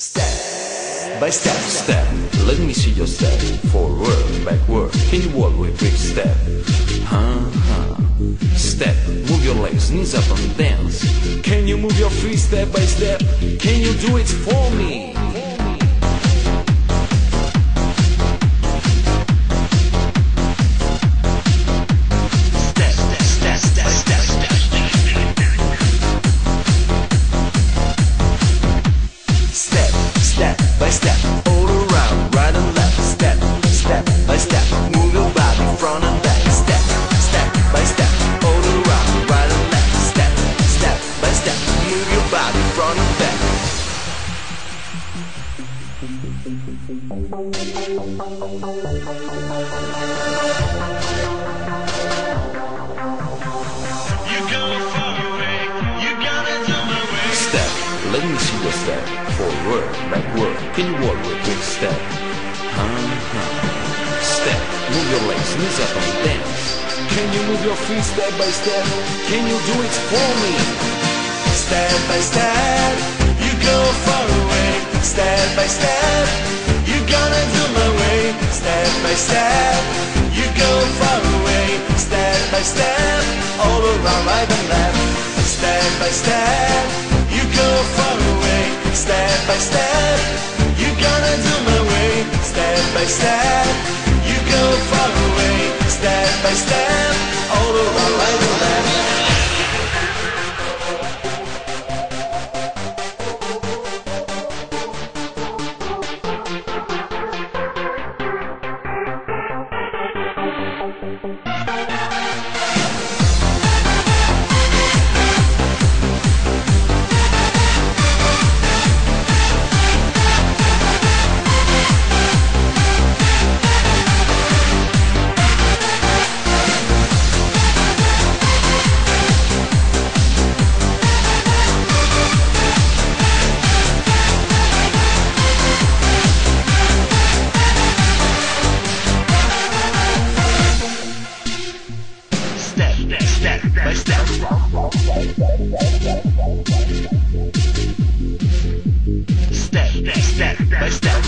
Step by step, step. Let me see your step. Forward, backward. Can you walk with quick step? Step. Move your legs, knees up and dance. Can you move your feet step by step? Can you do it for me? Step by step, all around, right and left. Step, step by step, move your body front and back. Step, step by step, all around, right and left. Step, step by step, move your body front and back. You go far away, you gotta do my way. Step, let me see your step. Forward, backward, can you walk with quick step? Step, move your legs, knees up and dance. Can you move your feet step by step? Can you do it for me? Step by step, you go far away. Step by step, you gotta do my way. Step by step, you go far away. Step by step, all around, right and left. Step by step, you go far away. Step by step, you gotta do my way. Step by step, you go far away. Step by step, all around, right and left. Step by step. Step by step.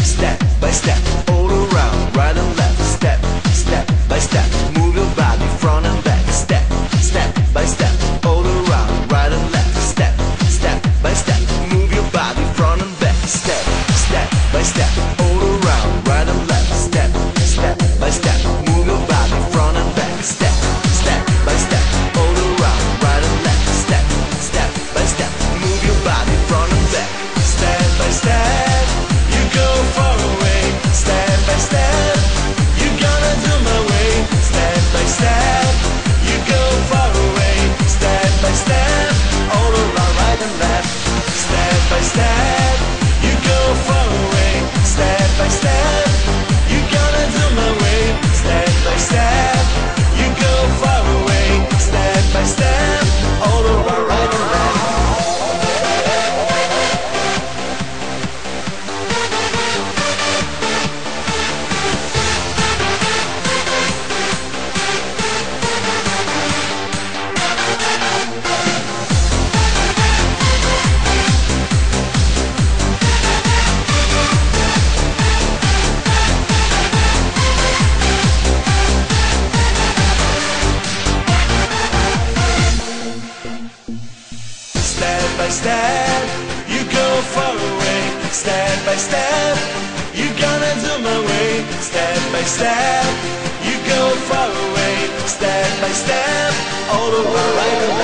Step by step, all around, right and left. Step by step, move your body front and back. Step by step, all around, right and left. Step by step, move your body front and back. Step by step, all around, right and left. Step by step, move your body front and back. Step by step, all around, right and left. Step by step, move your body front and back. Step by step, you go far away. Step by step, you gotta do my way. Step by step, you go far away. Step by step, all around, right and left. Step by step, you go far away. Step by step, you gotta do my way. Step by step, you go far away. Step by step, all around, right and left. Step by step, you go far away. Step by step, you gonna do my way. Step by step, you go far away. Step by step, all around, right and